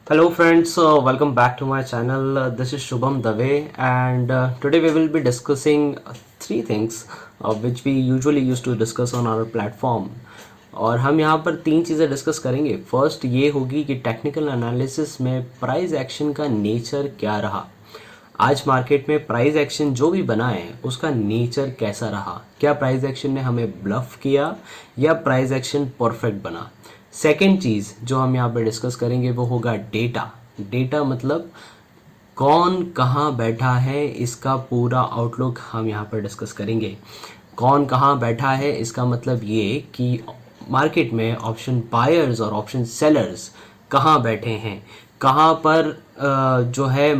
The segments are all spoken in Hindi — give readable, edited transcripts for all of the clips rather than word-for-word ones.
Hello friends, welcome back to my channel. This is Shubham Dave and today we will be discussing three things which we usually used to discuss on our platform. और हम यहाँ पर तीन चीज़ें डिस्कस करेंगे. फर्स्ट ये होगी कि टेक्निकल एनालिसिस में प्राइस एक्शन का नेचर क्या रहा. आज मार्केट में प्राइस एक्शन जो भी बना है उसका नेचर कैसा रहा. क्या प्राइस एक्शन ने हमें ब्लफ किया या प्राइस एक्शन परफेक्ट बना. सेकेंड चीज़ जो हम यहाँ पे डिस्कस करेंगे वो होगा डेटा. डेटा मतलब कौन कहाँ बैठा है इसका पूरा आउटलुक हम यहाँ पर डिस्कस करेंगे. कौन कहाँ बैठा है इसका मतलब ये कि मार्केट में ऑप्शन बायर्स और ऑप्शन सेलर्स कहाँ बैठे हैं, कहाँ पर जो है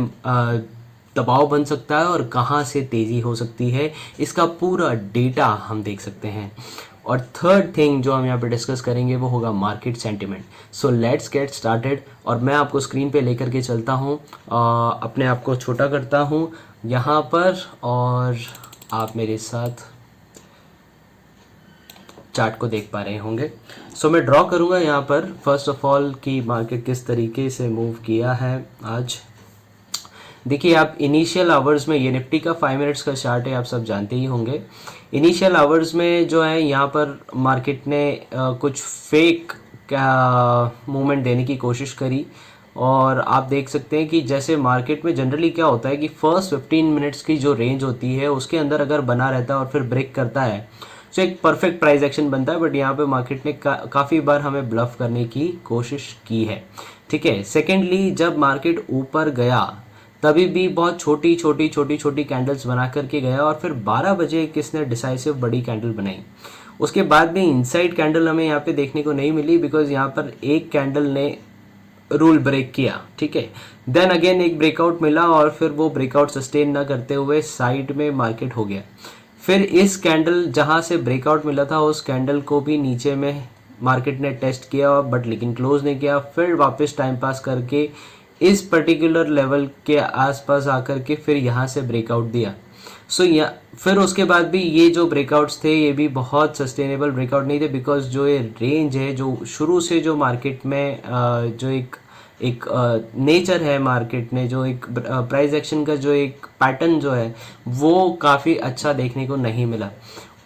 दबाव बन सकता है और कहाँ से तेज़ी हो सकती है, इसका पूरा डेटा हम देख सकते हैं. और थर्ड थिंग जो हम यहाँ पे डिस्कस करेंगे वो होगा market sentiment. So let's get started. और मैं आपको स्क्रीन पे लेकर के चलता हूँ, अपने आप को छोटा करता हूँ यहाँ पर और आप मेरे साथ चार्ट को देख पा रहे होंगे. सो मैं ड्रॉ करूँगा यहाँ पर फर्स्ट ऑफ ऑल कि मार्केट किस तरीके से मूव किया है आज. देखिए आप इनिशियल आवर्स में, ये निफ्टी का 5 मिनट्स का चार्ट है, आप सब जानते ही होंगे. इनिशियल आवर्स में जो है यहाँ पर मार्केट ने कुछ फेक मूवमेंट देने की कोशिश करी. और आप देख सकते हैं कि जैसे मार्केट में जनरली क्या होता है कि फर्स्ट 15 मिनट्स की जो रेंज होती है उसके अंदर अगर बना रहता है और फिर ब्रेक करता है तो एक परफेक्ट प्राइस एक्शन बनता है. बट यहाँ पे मार्केट ने काफ़ी बार हमें ब्लफ करने की कोशिश की है. ठीक है. सेकेंडली जब मार्केट ऊपर गया तभी भी बहुत छोटी छोटी छोटी छोटी कैंडल्स बना करके गया और फिर 12 बजे किसने डिसाइसिव बड़ी कैंडल बनाई. उसके बाद भी इनसाइड कैंडल हमें यहाँ पे देखने को नहीं मिली बिकॉज यहाँ पर एक कैंडल ने रूल ब्रेक किया. ठीक है. देन अगेन एक ब्रेकआउट मिला और फिर वो ब्रेकआउट सस्टेन ना करते हुए साइड में मार्केट हो गया. फिर इस कैंडल जहाँ से ब्रेकआउट मिला था उस कैंडल को भी नीचे में मार्केट ने टेस्ट किया बट लेकिन क्लोज नहीं किया. फिर वापस टाइम पास करके इस पर्टिकुलर लेवल के आसपास आकर के फिर यहाँ से ब्रेकआउट दिया. सो फिर उसके बाद भी ये जो ब्रेकआउट्स थे ये भी बहुत सस्टेनेबल ब्रेकआउट नहीं थे बिकॉज जो ये रेंज है, जो शुरू से जो मार्केट में जो एक नेचर है, मार्केट ने जो एक प्राइस एक्शन का जो एक पैटर्न जो है वो काफ़ी अच्छा देखने को नहीं मिला.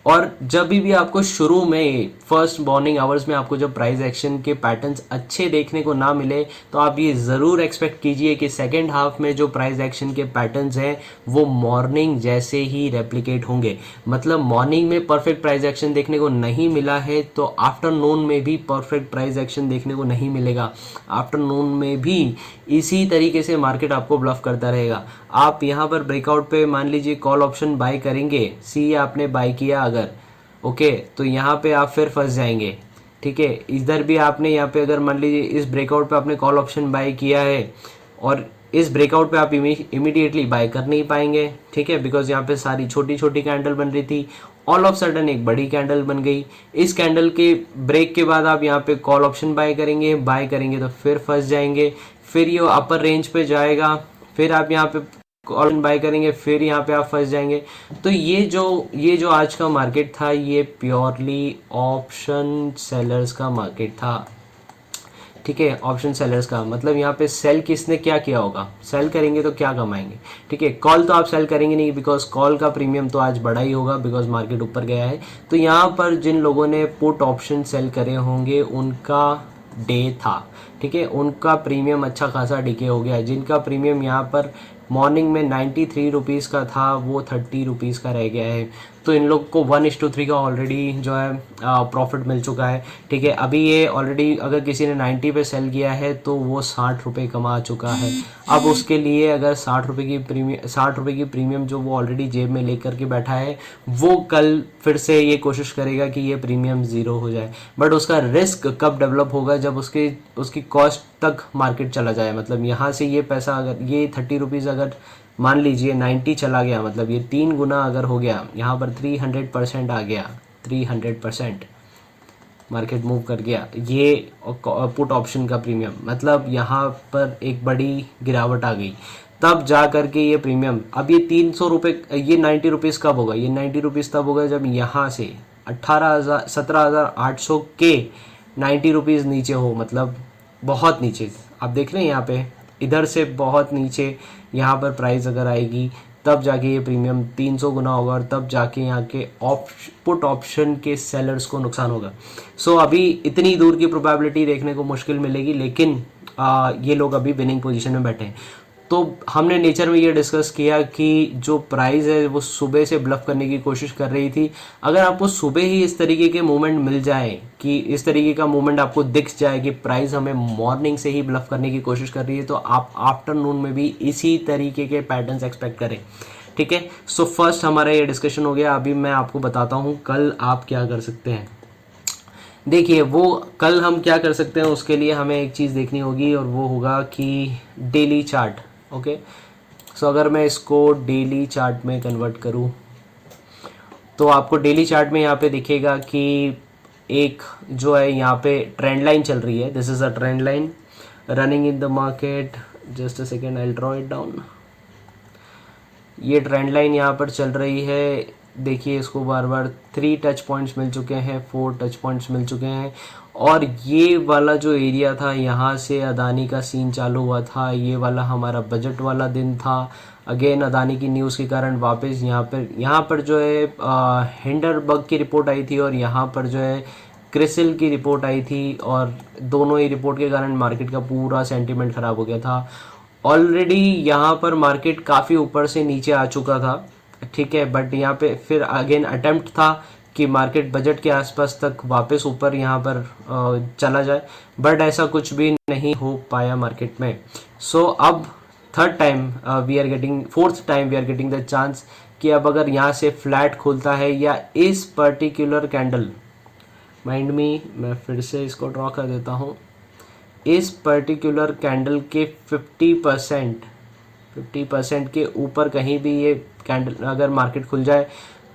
और जब भी आपको शुरू में फर्स्ट मॉर्निंग आवर्स में आपको जब प्राइस एक्शन के पैटर्न्स अच्छे देखने को ना मिले तो आप ये ज़रूर एक्सपेक्ट कीजिए कि सेकेंड हाफ में जो प्राइस एक्शन के पैटर्न्स हैं वो मॉर्निंग जैसे ही रेप्लिकेट होंगे. मतलब मॉर्निंग में परफेक्ट प्राइस एक्शन देखने को नहीं मिला है तो आफ्टरनून में भी परफेक्ट प्राइस एक्शन देखने को नहीं मिलेगा. आफ्टरनून में भी इसी तरीके से मार्केट आपको ब्लफ करता रहेगा. आप यहाँ पर ब्रेकआउट पे मान लीजिए कॉल ऑप्शन बाय करेंगे, सी आपने बाय किया अगर, ओके, तो यहाँ पे आप फिर फंस जाएंगे. ठीक है. इधर भी आपने यहाँ पे अगर मान लीजिए इस ब्रेकआउट पे आपने कॉल ऑप्शन बाय किया है और इस ब्रेकआउट पे आप इमीडिएटली बाय कर नहीं पाएंगे. ठीक है. बिकॉज यहाँ पे सारी छोटी छोटी कैंडल बन रही थी, ऑल ऑफ सडन एक बड़ी कैंडल बन गई. इस कैंडल के ब्रेक के बाद आप यहाँ पे कॉल ऑप्शन बाय करेंगे तो फिर फंस जाएंगे. फिर ये अपर रेंज पे जाएगा, फिर आप यहाँ पे कॉल बाय करेंगे, फिर यहाँ पे आप फंस जाएंगे. तो ये जो आज का मार्केट था ये प्योरली ऑप्शन सेलर्स का मार्केट था. ठीक है. ऑप्शन सेलर्स का मतलब यहाँ पे सेल किसने क्या किया होगा, सेल करेंगे तो क्या कमाएंगे. ठीक है. कॉल तो आप सेल करेंगे नहीं बिकॉज कॉल का प्रीमियम तो आज बड़ा ही होगा बिकॉज मार्केट ऊपर गया है. तो यहाँ पर जिन लोगों ने पुट ऑप्शन सेल करे होंगे उनका डे था. ठीक है. उनका प्रीमियम अच्छा खासा डिके हो गया. जिनका प्रीमियम यहाँ पर मॉर्निंग में 93 रुपीज़ का था वो 30 रुपीज़ का रह गया है. तो इन लोग को 1:3 का ऑलरेडी जो है प्रॉफिट मिल चुका है. ठीक है. अभी ये ऑलरेडी अगर किसी ने 90 पे सेल किया है तो वो 60 रुपये कमा चुका है. अब उसके लिए अगर 60 रुपये की प्रीमियम जो वो ऑलरेडी जेब में लेकर के बैठा है वो कल फिर से ये कोशिश करेगा कि ये प्रीमियम ज़ीरो हो जाए. बट उसका रिस्क कब डेवलप होगा, जब उसकी कॉस्ट तक मार्केट चला जाए. मतलब यहाँ से ये पैसा अगर ये 30 रुपीज़ अगर मान लीजिए 90 चला गया, मतलब ये 3 गुना अगर हो गया, यहाँ पर 300% आ गया, 300% मार्केट मूव कर गया. ये पुट ऑप्शन का प्रीमियम मतलब यहाँ पर एक बड़ी गिरावट आ गई. तब जा करके ये प्रीमियम, अब ये 300 रुपये, ये 90 रुपीज़ कब होगा, ये 90 रुपीज़ तब होगा जब यहाँ से 17,800 के 90 रुपीज़ नीचे हो. मतलब बहुत नीचे, आप देख रहे हैं यहाँ पे इधर से बहुत नीचे यहाँ पर प्राइस अगर आएगी तब जाके ये प्रीमियम 300 गुना होगा और तब जाके यहाँ के पुट ऑप्शन के सेलर्स को नुकसान होगा। सो अभी इतनी दूर की प्रोबेबिलिटी देखने को मुश्किल मिलेगी, लेकिन ये लोग अभी विनिंग पोजीशन में बैठे हैं। तो हमने नेचर में ये डिस्कस किया कि जो प्राइस है वो सुबह से ब्लफ करने की कोशिश कर रही थी। अगर आपको सुबह ही इस तरीके के मूवमेंट मिल जाए कि इस तरीके का मूवमेंट आपको दिख जाए कि प्राइस हमें मॉर्निंग से ही ब्लफ करने की कोशिश कर रही है, तो आप आफ्टरनून में भी इसी तरीके के पैटर्न्स एक्सपेक्ट करें। ठीक है, सो फर्स्ट हमारा ये डिस्कशन हो गया। अभी मैं आपको बताता हूँ कल आप क्या कर सकते हैं। देखिए, वो कल हम क्या कर सकते हैं उसके लिए हमें एक चीज़ देखनी होगी और वो होगा कि डेली चार्ट। ओके, सो अगर मैं इसको डेली चार्ट में कन्वर्ट करूँ तो आपको डेली चार्ट में यहाँ पे दिखेगा कि एक जो है यहाँ पे ट्रेंड लाइन चल रही है। This is a trend line running in the market. Just a second, I will draw it down. ये ट्रेंड लाइन यहाँ पर चल रही है। देखिए, इसको बार बार 3 टच पॉइंट्स मिल चुके हैं, 4 टच पॉइंट्स मिल चुके हैं और ये वाला जो एरिया था यहाँ से अदानी का सीन चालू हुआ था। ये वाला हमारा बजट वाला दिन था। अगेन अदानी की न्यूज़ के कारण वापस यहाँ पर जो है हिंडरबर्ग की रिपोर्ट आई थी और यहाँ पर जो है क्रिसिल की रिपोर्ट आई थी और दोनों ही रिपोर्ट के कारण मार्केट का पूरा सेंटीमेंट ख़राब हो गया था। ऑलरेडी यहाँ पर मार्केट काफ़ी ऊपर से नीचे आ चुका था, ठीक है, बट यहाँ पे फिर अगेन अटेम्प्ट था कि मार्केट बजट के आसपास तक वापस ऊपर यहाँ पर चला जाए, बट ऐसा कुछ भी नहीं हो पाया मार्केट में। सो अब fourth time we are getting the chance कि अब अगर यहाँ से फ्लैट खुलता है या इस पर्टिकुलर कैंडल, माइंड मी, मैं फिर से इसको ड्रॉ कर देता हूँ, इस पर्टिकुलर कैंडल के 50% के ऊपर कहीं भी ये कैंडल अगर मार्केट खुल जाए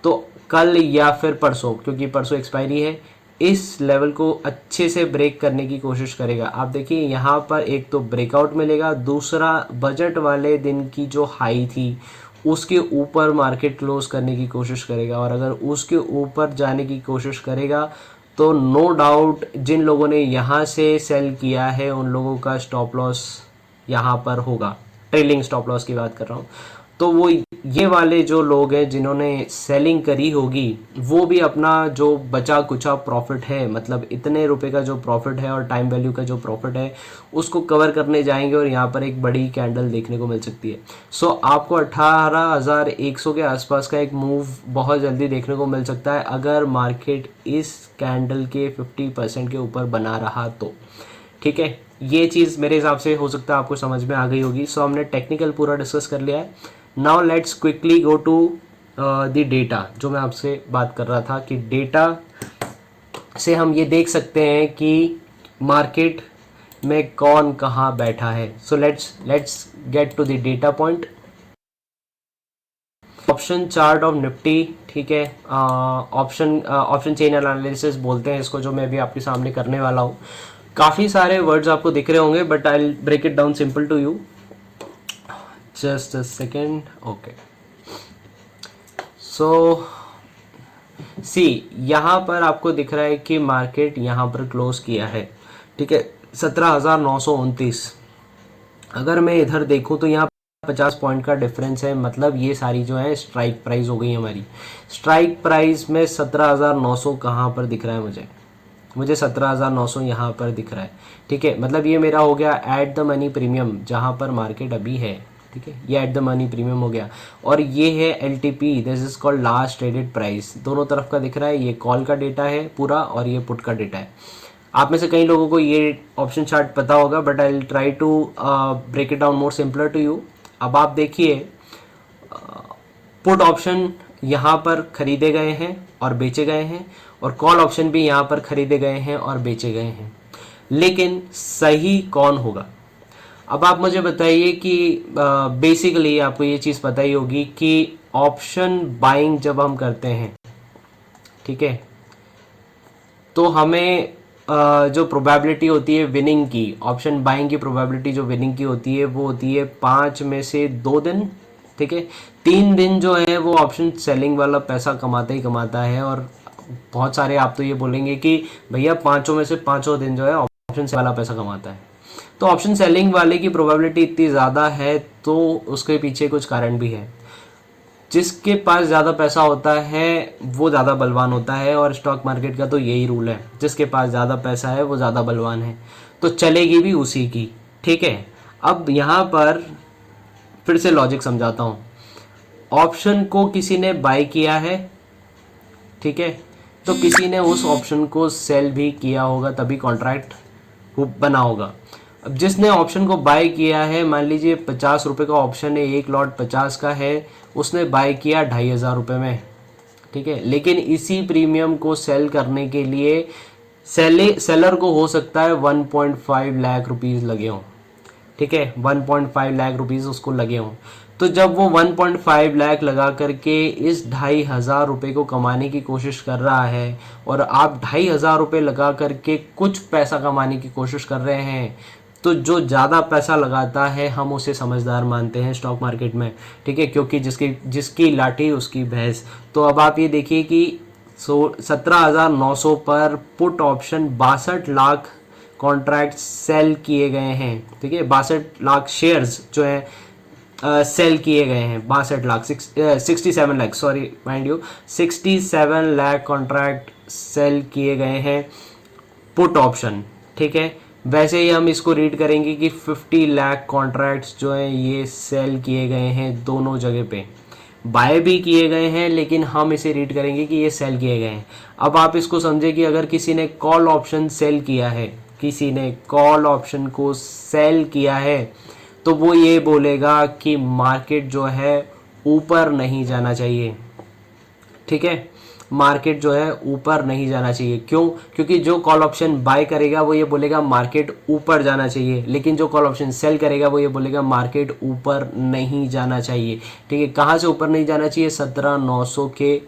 तो कल या फिर परसों, क्योंकि परसों एक्सपायरी है, इस लेवल को अच्छे से ब्रेक करने की कोशिश करेगा। आप देखिए यहाँ पर एक तो ब्रेकआउट मिलेगा, दूसरा बजट वाले दिन की जो हाई थी उसके ऊपर मार्केट क्लोज करने की कोशिश करेगा और अगर उसके ऊपर जाने की कोशिश करेगा तो नो डाउट जिन लोगों ने यहाँ से सेल किया है उन लोगों का स्टॉप लॉस यहाँ पर होगा। ट्रेलिंग स्टॉप लॉस की बात कर रहा हूँ। तो वो ये वाले जो लोग हैं जिन्होंने सेलिंग करी होगी वो भी अपना जो बचा कुचा प्रॉफिट है, मतलब इतने रुपए का जो प्रॉफिट है और टाइम वैल्यू का जो प्रॉफिट है उसको कवर करने जाएंगे और यहाँ पर एक बड़ी कैंडल देखने को मिल सकती है। सो आपको 18,100 के आसपास का एक मूव बहुत जल्दी देखने को मिल सकता है अगर मार्केट इस कैंडल के 50% के ऊपर बना रहा तो। ठीक है, ये चीज़ मेरे हिसाब से हो सकता है आपको समझ में आ गई होगी। सो हमने टेक्निकल पूरा डिस्कस कर लिया है। Now let's quickly go to the data, जो मैं आपसे बात कर रहा था कि डेटा से हम ये देख सकते हैं कि मार्केट में कौन कहाँ बैठा है। So let's get to the data point. Option chart of Nifty, ठीक है, ऑप्शन चेन एनालिसिस बोलते हैं इसको, जो मैं भी आपके सामने करने वाला हूँ। काफ़ी सारे वर्ड्स आपको दिख रहे होंगे but I will break it down simple to you. Just a second. Okay, so see यहाँ पर आपको दिख रहा है कि मार्केट यहाँ पर क्लोज किया है, ठीक है, 17,929। अगर मैं इधर देखूँ तो यहाँ 50 पॉइंट का डिफरेंस है, मतलब ये सारी जो है स्ट्राइक प्राइस हो गई हमारी। स्ट्राइक प्राइस में 17,900 कहाँ पर दिख रहा है मुझे 17,900 यहाँ पर दिख रहा है, ठीक है, मतलब ये मेरा हो गया एट द मनी प्रीमियम जहाँ पर मार्केट अभी है, ठीक है, ये एट द मनी प्रीमियम हो गया। और ये है LTP, this is called last traded price, दोनों तरफ का दिख रहा है। ये कॉल का डेटा है पूरा और ये पुट का डेटा है। आप में से कई लोगों को ये ऑप्शन चार्ट पता होगा but I will try to break it down more simpler to you. अब आप देखिए, पुट ऑप्शन यहाँ पर खरीदे गए हैं और बेचे गए हैं और कॉल ऑप्शन भी यहाँ पर खरीदे गए हैं और बेचे गए हैं, लेकिन सही कौन होगा? अब आप मुझे बताइए कि बेसिकली आपको ये चीज़ पता ही होगी कि ऑप्शन बाइंग जब हम करते हैं, ठीक है, तो हमें जो प्रोबेबिलिटी होती है विनिंग की, ऑप्शन बाइंग की प्रोबेबिलिटी जो विनिंग की होती है वो होती है 5 में से 2 दिन, ठीक है। 3 दिन जो है वो ऑप्शन सेलिंग वाला पैसा कमाता ही कमाता है और बहुत सारे आप तो ये बोलेंगे कि भैया 5 में से 5 दिन जो है ऑप्शन वाला पैसा कमाता है। तो ऑप्शन सेलिंग वाले की प्रोबेबिलिटी इतनी ज़्यादा है तो उसके पीछे कुछ कारण भी है। जिसके पास ज़्यादा पैसा होता है वो ज़्यादा बलवान होता है, और स्टॉक मार्केट का तो यही रूल है, जिसके पास ज़्यादा पैसा है वो ज़्यादा बलवान है, तो चलेगी भी उसी की। ठीक है, अब यहाँ पर फिर से लॉजिक समझाता हूँ। ऑप्शन को किसी ने बाय किया है, ठीक है, तो किसी ने उस ऑप्शन को सेल भी किया होगा, तभी कॉन्ट्रैक्ट बना होगा। अब जिसने ऑप्शन को बाय किया है, मान लीजिए 50 रुपये का ऑप्शन है, एक लॉट 50 का है, उसने बाय किया 2500 रुपये में, ठीक है, लेकिन इसी प्रीमियम को सेल करने के लिए सेलर को हो सकता है 1.5 लाख रुपीज़ लगे हों, ठीक है, 1.5 लाख रुपीज़ उसको लगे हों। तो जब वो 1.5 लाख लगा करके इस 2500 रुपये को कमाने की कोशिश कर रहा है, और आप 2500 रुपये लगा करके कुछ पैसा कमाने की कोशिश कर रहे हैं, तो जो ज़्यादा पैसा लगाता है हम उसे समझदार मानते हैं स्टॉक मार्केट में, ठीक है, क्योंकि जिसकी लाठी उसकी भैंस। तो अब आप ये देखिए कि 17,900 पर put option 62 lakh contract sell किए गए हैं, ठीक है, 62 लाख शेयर्स जो है सेल किए गए हैं, 62 lakh 67 lakh, sorry mind you, 67 lakh contract sell किए गए हैं पुट ऑप्शन, ठीक है। वैसे ही हम इसको रीड करेंगे कि 50 लाख कॉन्ट्रैक्ट्स जो हैं ये सेल किए गए हैं, दोनों जगह पे बाय भी किए गए हैं, लेकिन हम इसे रीड करेंगे कि ये सेल किए गए हैं। अब आप इसको समझे कि अगर किसी ने कॉल ऑप्शन सेल किया है, किसी ने कॉल ऑप्शन को सेल किया है, तो वो ये बोलेगा कि मार्केट जो है ऊपर नहीं जाना चाहिए, ठीक है, मार्केट जो है ऊपर नहीं जाना चाहिए। क्यों? क्योंकि जो कॉल ऑप्शन बाय करेगा वो ये बोलेगा मार्केट ऊपर जाना चाहिए, लेकिन जो कॉल ऑप्शन सेल करेगा वो ये बोलेगा मार्केट ऊपर नहीं जाना चाहिए, ठीक है। कहाँ से ऊपर नहीं जाना चाहिए? 17,900 के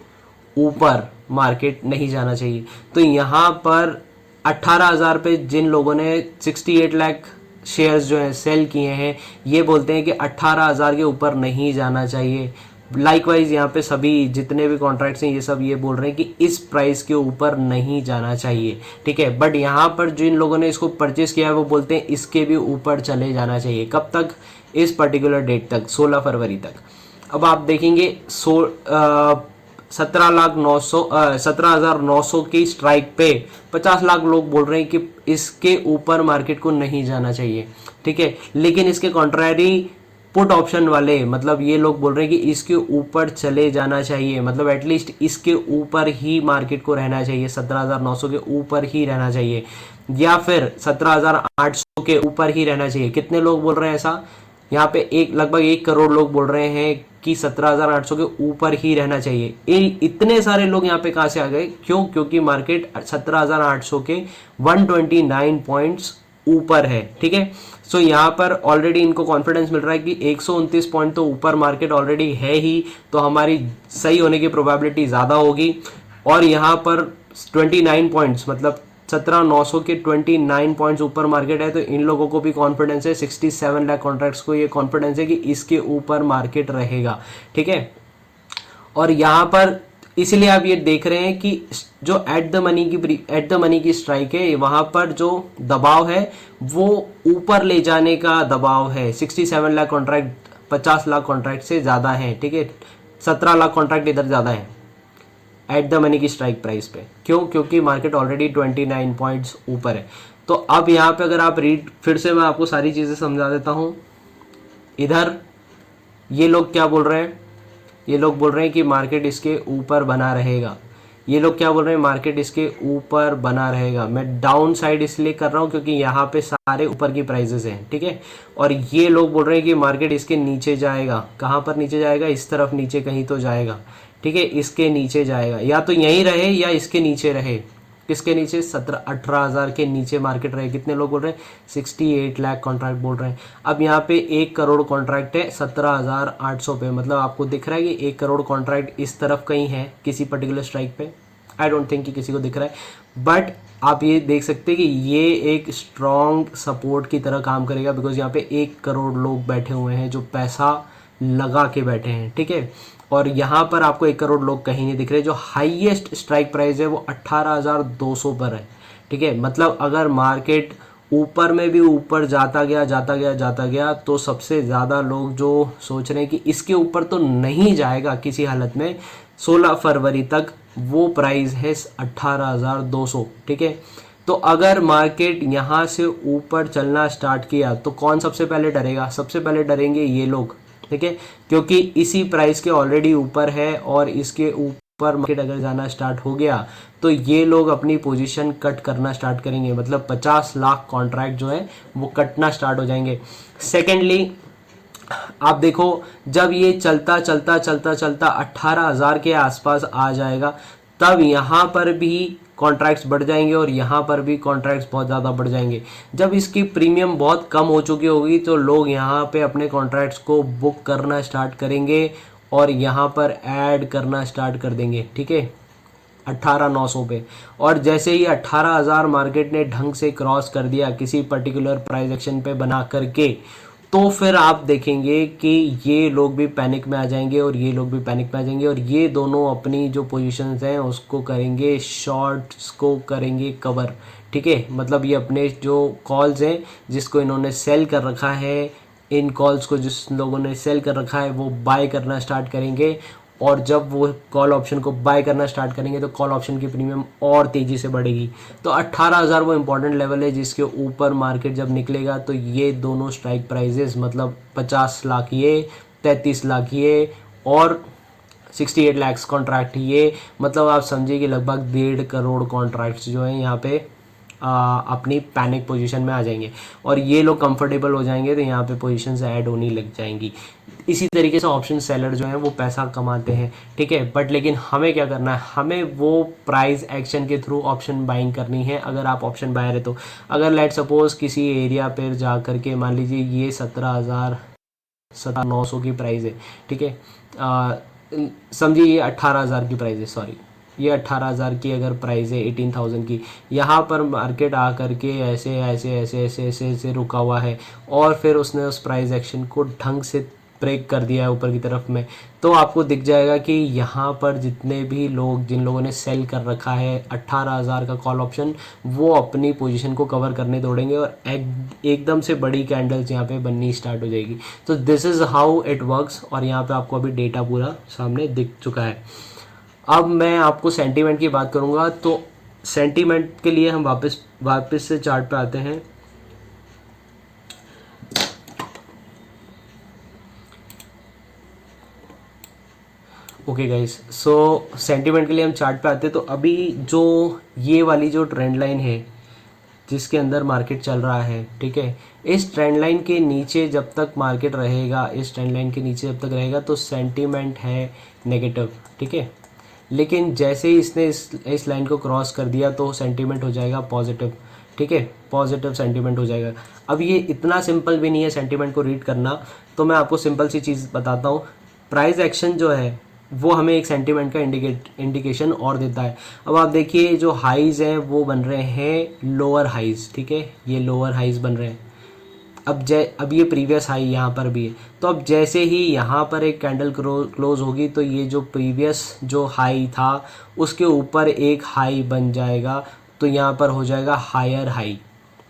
ऊपर मार्केट नहीं जाना चाहिए। तो यहाँ पर 18,000 पे जिन लोगों ने 68 लाख शेयर्स जो है सेल किए हैं, ये बोलते हैं कि 18,000 के ऊपर नहीं जाना चाहिए। लाइकवाइज यहाँ पे सभी जितने भी कॉन्ट्रैक्ट्स हैं ये सब ये बोल रहे हैं कि इस प्राइस के ऊपर नहीं जाना चाहिए, ठीक है। बट यहाँ पर जिन लोगों ने इसको परचेस किया है वो बोलते हैं इसके भी ऊपर चले जाना चाहिए। कब तक? इस पर्टिकुलर डेट तक, 16 फरवरी तक। अब आप देखेंगे 17,900 की स्ट्राइक पे 50 लाख लोग बोल रहे हैं कि इसके ऊपर मार्केट को नहीं जाना चाहिए, ठीक है। लेकिन इसके कॉन्ट्रैरी पुट ऑप्शन वाले, मतलब ये लोग बोल रहे हैं कि इसके ऊपर चले जाना चाहिए, मतलब एटलीस्ट इसके ऊपर ही मार्केट को रहना चाहिए, 17,900 के ऊपर ही रहना चाहिए, या फिर 17,800 के ऊपर ही रहना चाहिए। कितने लोग बोल रहे हैं ऐसा? यहाँ पे लगभग 1 करोड़ लोग बोल रहे हैं कि 17,800 के ऊपर ही रहना चाहिए। इतने सारे लोग यहाँ पे कहाँ से आ गए? क्यों? क्योंकि मार्केट 17,800 के 129 पॉइंट्स ऊपर है, ठीक है। सो यहाँ पर ऑलरेडी इनको कॉन्फिडेंस मिल रहा है कि 129 पॉइंट तो ऊपर मार्केट ऑलरेडी है ही, तो हमारी सही होने की प्रोबेबिलिटी ज़्यादा होगी। और यहाँ पर 29 पॉइंट्स, मतलब 17,900 के 29 पॉइंट्स ऊपर मार्केट है, तो इन लोगों को भी कॉन्फिडेंस है, 67 लाख कॉन्ट्रैक्ट्स को ये कॉन्फिडेंस है कि इसके ऊपर मार्केट रहेगा, ठीक है। और यहाँ पर इसीलिए आप ये देख रहे हैं कि जो एट द मनी की स्ट्राइक है, वहाँ पर जो दबाव है वो ऊपर ले जाने का दबाव है। 67 लाख कॉन्ट्रैक्ट 50 लाख कॉन्ट्रैक्ट से ज़्यादा है, ठीक है। 17 लाख कॉन्ट्रैक्ट इधर ज़्यादा है एट द मनी की स्ट्राइक प्राइस पे। क्यों? क्योंकि मार्केट ऑलरेडी 29 पॉइंट्स ऊपर है। तो अब यहाँ पे अगर आप फिर से मैं आपको सारी चीज़ें समझा देता हूँ। इधर ये लोग क्या बोल रहे हैं? ये लोग बोल रहे हैं कि मार्केट इसके ऊपर बना रहेगा। ये लोग क्या बोल रहे हैं? मार्केट इसके ऊपर बना रहेगा। मैं डाउन साइड इसलिए कर रहा हूँ क्योंकि यहाँ पे सारे ऊपर की प्राइजेस हैं, ठीक है। और ये लोग बोल रहे हैं कि मार्केट इसके नीचे जाएगा। कहाँ पर नीचे जाएगा? इस तरफ नीचे कहीं तो जाएगा, ठीक है, इसके नीचे जाएगा, या तो यहीं रहे या इसके नीचे रहे। किसके नीचे? 18,000 के नीचे मार्केट रहे। कितने लोग बोल रहे हैं? 68 लाख कॉन्ट्रैक्ट बोल रहे हैं। अब यहाँ पे 1 करोड़ कॉन्ट्रैक्ट है 17,800 पे, मतलब आपको दिख रहा है कि 1 करोड़ कॉन्ट्रैक्ट इस तरफ कहीं है किसी पर्टिकुलर स्ट्राइक पे। आई डोंट थिंक कि किसी को दिख रहा है, बट आप ये देख सकते हैं कि ये एक स्ट्रॉन्ग सपोर्ट की तरह काम करेगा, बिकॉज यहाँ पे 1 करोड़ लोग बैठे हुए हैं जो पैसा लगा के बैठे हैं, ठीक है। और यहाँ पर आपको 1 करोड़ लोग कहीं नहीं दिख रहे। जो हाईएस्ट स्ट्राइक प्राइस है वो 18,200 पर है, ठीक है। मतलब अगर मार्केट ऊपर में भी ऊपर जाता गया जाता गया जाता गया, तो सबसे ज़्यादा लोग जो सोच रहे हैं कि इसके ऊपर तो नहीं जाएगा किसी हालत में, 16 फरवरी तक वो प्राइस है 18,200। ठीक है, तो अगर मार्केट यहाँ से ऊपर चलना स्टार्ट किया तो कौन सबसे पहले डरेगा? सबसे पहले डरेंगे ये लोग। ठीक है, क्योंकि इसी प्राइस के ऑलरेडी ऊपर है और इसके ऊपर मार्केट अगर जाना स्टार्ट हो गया तो ये लोग अपनी पोजीशन कट करना स्टार्ट करेंगे, मतलब 50 लाख कॉन्ट्रैक्ट जो है वो कटना स्टार्ट हो जाएंगे। सेकेंडली आप देखो, जब ये चलता चलता चलता चलता 18,000 के आसपास आ जाएगा, तब यहाँ पर भी कॉन्ट्रैक्ट्स बढ़ जाएंगे और यहाँ पर भी कॉन्ट्रैक्ट्स बहुत ज़्यादा बढ़ जाएंगे। जब इसकी प्रीमियम बहुत कम हो चुकी होगी तो लोग यहाँ पे अपने कॉन्ट्रैक्ट्स को बुक करना स्टार्ट करेंगे और यहाँ पर ऐड करना स्टार्ट कर देंगे। ठीक है, 18,900 पे। और जैसे ही 18,000 मार्केट ने ढंग से क्रॉस कर दिया किसी पर्टिकुलर प्राइस एक्शन पे बना करके, तो फिर आप देखेंगे कि ये लोग भी पैनिक में आ जाएंगे और ये लोग भी पैनिक में आ जाएंगे और ये दोनों अपनी जो पोजीशंस हैं उसको करेंगे, शॉर्ट्स को करेंगे कवर। ठीक है, मतलब ये अपने जो कॉल्स हैं जिसको इन्होंने सेल कर रखा है, इन कॉल्स को जिस लोगों ने सेल कर रखा है वो बाय करना स्टार्ट करेंगे। और जब वो कॉल ऑप्शन को बाय करना स्टार्ट करेंगे तो कॉल ऑप्शन की प्रीमियम और तेज़ी से बढ़ेगी। तो 18,000 वो इम्पॉर्टेंट लेवल है जिसके ऊपर मार्केट जब निकलेगा तो ये दोनों स्ट्राइक प्राइजेस, मतलब 50 लाख ये, 33 लाख ये और 68 लाख कॉन्ट्रैक्ट ये, मतलब आप समझिए कि लगभग 1.5 करोड़ कॉन्ट्रैक्ट्स जो हैं यहाँ पे अपनी पैनिक पोजीशन में आ जाएंगे और ये लोग कंफर्टेबल हो जाएंगे तो यहाँ पे पोजीशंस ऐड होने लग जाएंगी। इसी तरीके से ऑप्शन सेलर जो हैं वो पैसा कमाते हैं। ठीक है, बट लेकिन हमें क्या करना है, हमें वो प्राइस एक्शन के थ्रू ऑप्शन बाइंग करनी है। अगर आप ऑप्शन बायर है तो अगर लेट सपोज किसी एरिया पर जा करके मान लीजिए ये 17,900 की प्राइस है। ठीक है, समझिए ये 18,000 की प्राइस है, सॉरी ये 18,000 की अगर प्राइस है 18,000 की, यहाँ पर मार्केट आ करके ऐसे ऐसे ऐसे ऐसे ऐसे ऐसे रुका हुआ है और फिर उसने उस प्राइस एक्शन को ढंग से ब्रेक कर दिया है ऊपर की तरफ में, तो आपको दिख जाएगा कि यहाँ पर जितने भी लोग, जिन लोगों ने सेल कर रखा है 18,000 का कॉल ऑप्शन, वो अपनी पोजीशन को कवर करने दौड़ेंगे और एकदम से बड़ी कैंडल्स यहाँ पे बननी स्टार्ट हो जाएगी। तो this is how it works और यहाँ पे आपको अभी डेटा पूरा सामने दिख चुका है। अब मैं आपको सेंटीमेंट की बात करूँगा, तो सेंटीमेंट के लिए हम वापस से चार्ट पे आते हैं। ओके गाइस, सो सेंटीमेंट के लिए हम चार्ट पे आते हैं। तो अभी जो ये वाली जो ट्रेंड लाइन है जिसके अंदर मार्केट चल रहा है, ठीक है, इस ट्रेंड लाइन के नीचे जब तक मार्केट रहेगा, इस ट्रेंड लाइन के नीचे जब तक रहेगा तो सेंटीमेंट है नेगेटिव। ठीक है, लेकिन जैसे ही इसने इस लाइन को क्रॉस कर दिया तो सेंटीमेंट हो जाएगा पॉजिटिव। ठीक है, पॉजिटिव सेंटीमेंट हो जाएगा। अब ये इतना सिंपल भी नहीं है सेंटीमेंट को रीड करना, तो मैं आपको सिंपल सी चीज़ बताता हूँ। प्राइस एक्शन जो है वो हमें एक सेंटीमेंट का इंडिकेशन और देता है। अब आप देखिए जो हाइज़ हैं वो बन रहे हैं लोअर हाइज़। ठीक है, ये लोअर हाइज़ बन रहे हैं। अब ये प्रीवियस हाई यहाँ पर भी है, तो अब जैसे ही यहाँ पर एक कैंडल क्लोज होगी तो ये जो प्रीवियस जो हाई था उसके ऊपर एक हाई बन जाएगा, तो यहाँ पर हो जाएगा हायर हाई।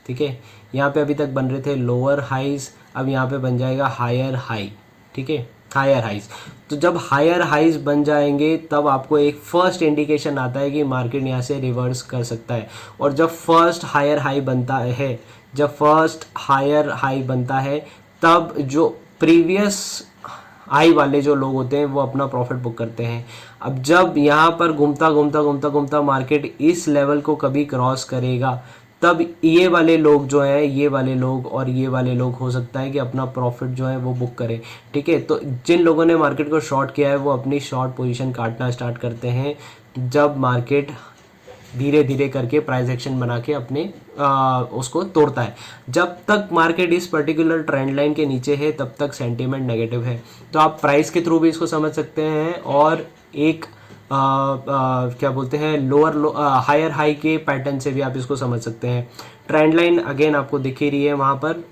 ठीक है, यहाँ पे अभी तक बन रहे थे लोअर हाइज, अब यहाँ पे बन जाएगा हायर हाई। ठीक है, हायर हाइज। तो जब हायर हाइज बन जाएंगे तब आपको एक फर्स्ट इंडिकेशन आता है कि मार्केट यहाँ से रिवर्स कर सकता है। और जब फर्स्ट हायर हाई बनता है, तब जो प्रीवियस हाई वाले जो लोग होते हैं वो अपना प्रॉफिट बुक करते हैं। अब जब यहाँ पर घूमता मार्केट इस लेवल को कभी क्रॉस करेगा तब ये वाले लोग जो हैं, ये वाले लोग और ये वाले लोग हो सकता है कि अपना प्रॉफिट जो है वो बुक करें। ठीक है, तो जिन लोगों ने मार्केट को शॉर्ट किया है वो अपनी शॉर्ट पोजीशन काटना स्टार्ट करते हैं जब मार्केट धीरे धीरे करके प्राइस एक्शन बना के अपने उसको तोड़ता है। जब तक मार्केट इस पर्टिकुलर ट्रेंड लाइन के नीचे है तब तक सेंटीमेंट नेगेटिव है। तो आप प्राइस के थ्रू भी इसको समझ सकते हैं और एक क्या बोलते हैं हायर हाई के पैटर्न से भी आप इसको समझ सकते हैं। ट्रेंड लाइन अगेन आपको दिख ही रही है वहाँ पर।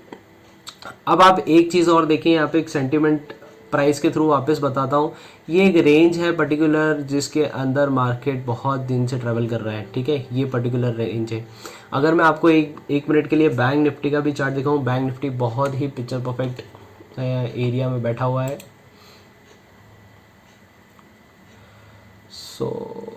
अब आप एक चीज़ और देखिए, यहाँ पे एक सेंटीमेंट प्राइस के थ्रू वापस बताता हूँ। ये एक रेंज है पर्टिकुलर जिसके अंदर मार्केट बहुत दिन से ट्रैवल कर रहा है, ठीक है, ये पर्टिकुलर रेंज है। अगर मैं आपको एक मिनट के लिए बैंक निफ्टी का भी चार्ट दिखाऊँ, बैंक निफ्टी बहुत ही पिक्चर परफेक्ट एरिया में बैठा हुआ है। सो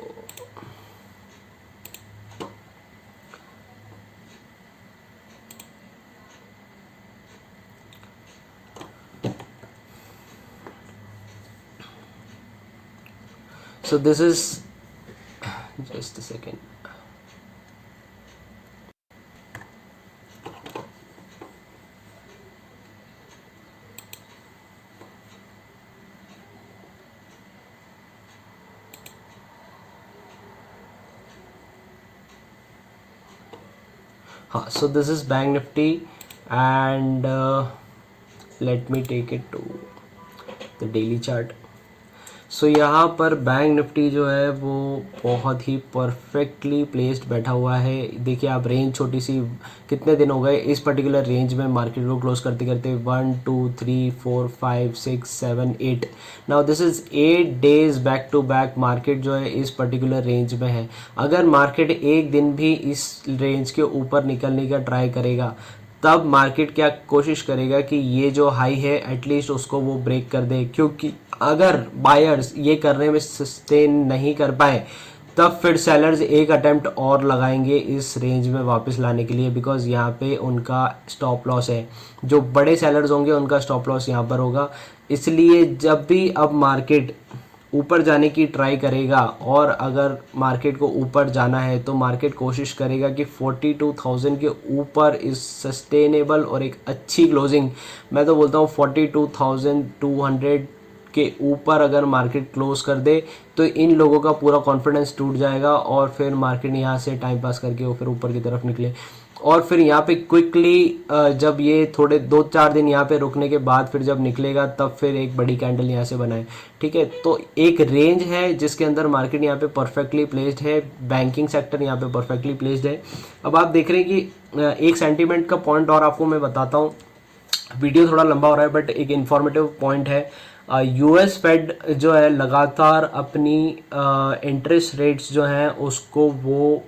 this is just a second. हाँ, so this is Bank Nifty and let me take it to the daily chart. सो यहाँ पर बैंक निफ्टी जो है वो बहुत ही परफेक्टली प्लेस्ड बैठा हुआ है। देखिए आप, रेंज छोटी सी, कितने दिन हो गए इस पर्टिकुलर रेंज में मार्केट को क्लोज करते करते, 1 2 3 4 5 6 7 8, now this is 8 days back to back market जो है इस पर्टिकुलर रेंज में है। अगर मार्केट एक दिन भी इस रेंज के ऊपर निकलने का ट्राई करेगा, तब मार्केट क्या कोशिश करेगा कि ये जो हाई है एटलीस्ट उसको वो ब्रेक कर दे, क्योंकि अगर बायर्स ये करने में सस्टेन नहीं कर पाए तब फिर सेलर्स एक अटेम्प्ट और लगाएंगे इस रेंज में वापस लाने के लिए, बिकॉज यहाँ पे उनका स्टॉप लॉस है। जो बड़े सेलर्स होंगे उनका स्टॉप लॉस यहाँ पर होगा। इसलिए जब भी अब मार्केट ऊपर जाने की ट्राई करेगा, और अगर मार्केट को ऊपर जाना है तो मार्केट कोशिश करेगा कि 42,000 के ऊपर इस सस्टेनेबल और एक अच्छी क्लोजिंग, मैं तो बोलता हूँ 42,200 के ऊपर अगर मार्केट क्लोज कर दे तो इन लोगों का पूरा कॉन्फिडेंस टूट जाएगा और फिर मार्केट यहाँ से टाइम पास करके वो फिर ऊपर की तरफ निकले। और फिर यहाँ पे क्विकली जब ये थोड़े 2-4 दिन यहाँ पे रुकने के बाद फिर जब निकलेगा तब फिर एक बड़ी कैंडल यहाँ से बनाए, ठीक है। तो एक रेंज है जिसके अंदर मार्केट यहाँ पे परफेक्टली प्लेस्ड है, बैंकिंग सेक्टर यहाँ पे परफेक्टली प्लेस्ड है। अब आप देख रहे हैं कि एक सेंटीमेंट का पॉइंट और आपको मैं बताता हूँ, वीडियो थोड़ा लंबा हो रहा है बट एक इन्फॉर्मेटिव पॉइंट है। यूएस फेड जो है लगातार अपनी इंटरेस्ट रेट्स जो हैं उसको वो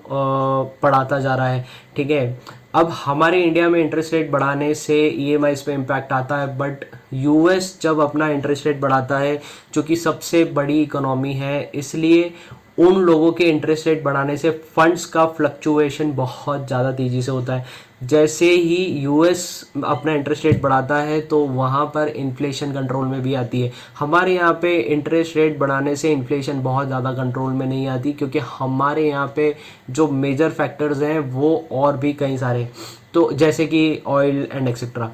बढ़ाता जा रहा है, ठीक है। अब हमारे इंडिया में इंटरेस्ट रेट बढ़ाने से ईएमआईज़ पे इम्पैक्ट आता है, बट यूएस जब अपना इंटरेस्ट रेट बढ़ाता है, जो कि सबसे बड़ी इकोनॉमी है, इसलिए उन लोगों के इंटरेस्ट रेट बढ़ाने से फंड्स का फ्लक्चुएशन बहुत ज़्यादा तेज़ी से होता है। जैसे ही यूएस अपना इंटरेस्ट रेट बढ़ाता है तो वहाँ पर इन्फ्लेशन कंट्रोल में भी आती है। हमारे यहाँ पे इंटरेस्ट रेट बढ़ाने से इन्फ्लेशन बहुत ज़्यादा कंट्रोल में नहीं आती, क्योंकि हमारे यहाँ पे जो मेजर फैक्टर्स हैं वो और भी कई सारे, तो जैसे कि ऑयल एंड एक्सेट्रा।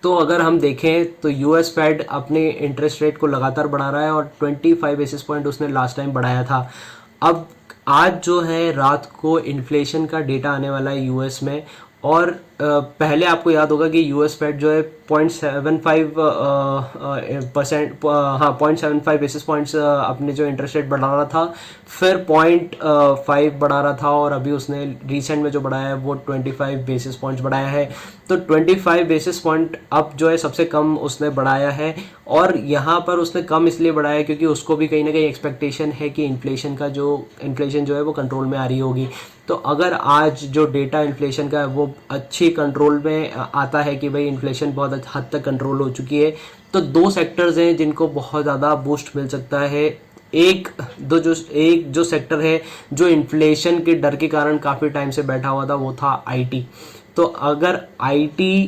तो अगर हम देखें तो यूएस फेड अपने इंटरेस्ट रेट को लगातार बढ़ा रहा है और 25 बेसिस पॉइंट उसने लास्ट टाइम बढ़ाया था। अब आज जो है रात को इन्फ्लेशन का डेटा आने वाला है यूएस में, और पहले आपको याद होगा कि यूएस फेड जो है 0.75% हाँ 0.75 बेसिस पॉइंट्स अपने जो इंटरेस्ट रेट बढ़ा रहा था, फिर 0.5 बढ़ा रहा था, और अभी उसने रिसेंट में जो बढ़ाया है वो 25 बेसिस पॉइंट्स बढ़ाया है। तो 25 बेसिस पॉइंट अब जो है सबसे कम उसने बढ़ाया है, और यहाँ पर उसने कम इसलिए बढ़ाया है क्योंकि उसको भी कहीं ना कहीं एक्सपेक्टेशन है कि इन्फ्लेशन जो है वो कंट्रोल में आ रही होगी। तो अगर आज जो डेटा इन्फ्लेशन का है वो अच्छी कंट्रोल में आता है कि भाई इन्फ्लेशन बहुत हद तक कंट्रोल हो चुकी है, तो दो सेक्टर्स हैं जिनको बहुत ज़्यादा बूस्ट मिल सकता है। एक जो सेक्टर है जो इन्फ्लेशन के डर के कारण काफ़ी टाइम से बैठा हुआ था वो था आईटी। तो अगर आईटी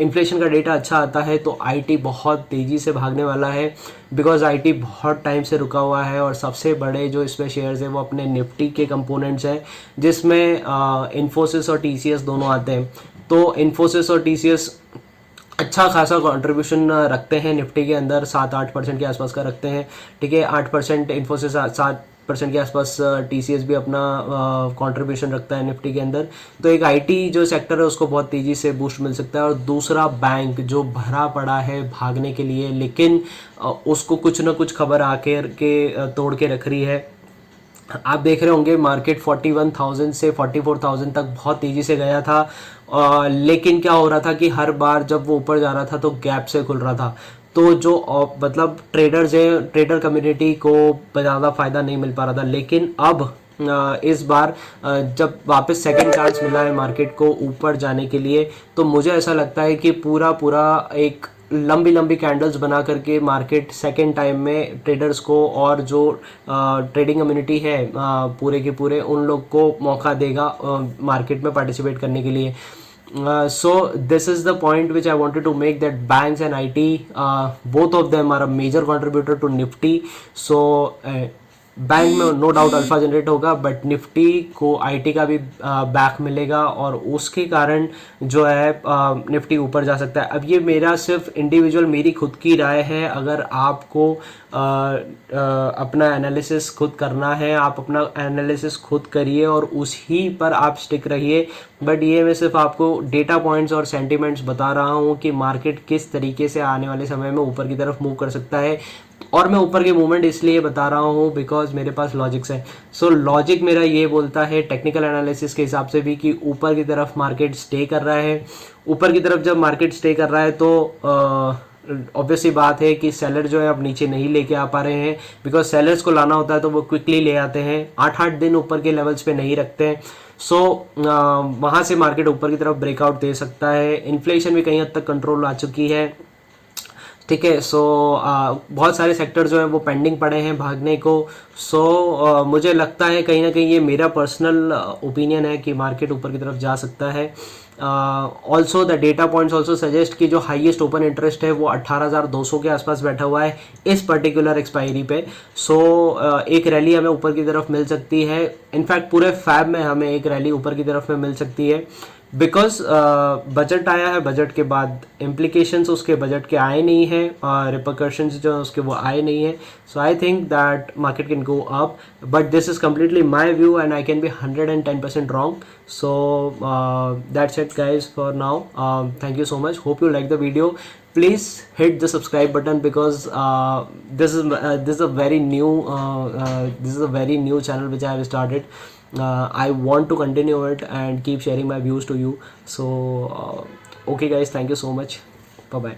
इन्फ्लेशन का डेटा अच्छा आता है तो आईटी बहुत तेज़ी से भागने वाला है, बिकॉज आईटी बहुत टाइम से रुका हुआ है, और सबसे बड़े जो इसमें शेयर्स हैं वो अपने निफ्टी के कंपोनेंट्स हैं, जिसमें इन्फोसिस और टीसीएस दोनों आते हैं। तो इन्फोसिस और टीसीएस अच्छा खासा कंट्रीब्यूशन रखते हैं निफ्टी के अंदर, 7-8% के आसपास का रखते हैं, ठीक है। 8% इन्फोसिस, 7% के आसपास टीसीएस भी अपना कंट्रीब्यूशन रखता है निफ्टी के अंदर। तो एक आईटी जो सेक्टर है उसको बहुत तेज़ी से बूस्ट मिल सकता है, और दूसरा बैंक जो भरा पड़ा है भागने के लिए, लेकिन उसको कुछ ना कुछ खबर आकर के तोड़ के रख रही है। आप देख रहे होंगे मार्केट 41,000 से 44,000 तक बहुत तेज़ी से गया था, लेकिन क्या हो रहा था कि हर बार जब वो ऊपर जा रहा था तो गैप से खुल रहा था। तो जो मतलब ट्रेडर्स हैं, ट्रेडर कम्युनिटी को ज़्यादा फ़ायदा नहीं मिल पा रहा था। लेकिन अब इस बार जब वापस सेकंड चांस मिला है मार्केट को ऊपर जाने के लिए, तो मुझे ऐसा लगता है कि पूरा पूरा एक लंबी लंबी कैंडल्स बना करके मार्केट सेकंड टाइम में ट्रेडर्स को और जो ट्रेडिंग कम्युनिटी है पूरे के पूरे उन लोग को मौका देगा मार्केट में पार्टिसिपेट करने के लिए। So this is the point which I wanted to make, that banks and IT, both of them are a major contributor to Nifty. So bank में नो डाउट अल्फा जनरेट होगा, बट निफ्टी को आईटी का भी बैक मिलेगा और उसके कारण जो है निफ्टी ऊपर जा सकता है। अब ये मेरा सिर्फ इंडिविजुअल मेरी खुद की राय है। अगर आपको अपना एनालिसिस खुद करना है, आप अपना एनालिसिस खुद करिए और उसी पर आप स्टिक रहिए। बट ये मैं सिर्फ आपको डेटा पॉइंट्स और सेंटिमेंट्स बता रहा हूँ कि मार्केट किस तरीके से आने वाले समय में ऊपर की तरफ मूव कर सकता है। और मैं ऊपर के मूवमेंट इसलिए बता रहा हूँ बिकॉज मेरे पास लॉजिक्स है। सो लॉजिक मेरा ये बोलता है टेक्निकल एनालिसिस के हिसाब से भी कि ऊपर की तरफ मार्केट स्टे कर रहा है। ऊपर की तरफ जब मार्केट स्टे कर रहा है तो ऑब्वियसली बात है कि सेलर जो है अब नीचे नहीं लेके आ पा रहे हैं, बिकॉज सेलर्स को लाना होता है तो वो क्विकली ले आते हैं, 8-8 दिन ऊपर के लेवल्स पे नहीं रखते हैं। सो वहाँ से मार्केट ऊपर की तरफ ब्रेकआउट दे सकता है। इन्फ्लेशन भी कहीं हद तक कंट्रोल आ चुकी है, ठीक है। सो बहुत सारे सेक्टर जो हैं वो पेंडिंग पड़े हैं भागने को। सो मुझे लगता है कहीं ना कहीं, ये मेरा पर्सनल ओपिनियन है कि मार्केट ऊपर की तरफ जा सकता है। Also the data points also suggest कि जो हाईएस्ट ओपन इंटरेस्ट है वो 18,200 के आसपास बैठा हुआ है इस पर्टिकुलर एक्सपायरी पे। सो एक रैली हमें ऊपर की तरफ मिल सकती है। इनफैक्ट पूरे फैब में हमें एक रैली ऊपर की तरफ में मिल सकती है, बिकॉज बजट आया है, बजट के बाद इम्प्लीकेशंस उसके बजट के आए नहीं हैं और रिपरकशंस जो उसके वो आए नहीं हैं। So I think that market can go up, but this is completely my view and I can be 110% wrong. So that's it guys for now. Thank you so much, hope you like the video. Please hit the subscribe button because this is a very new channel which I have started. I want to continue it and keep sharing my views to you. So okay guys, thank you so much. Bye bye.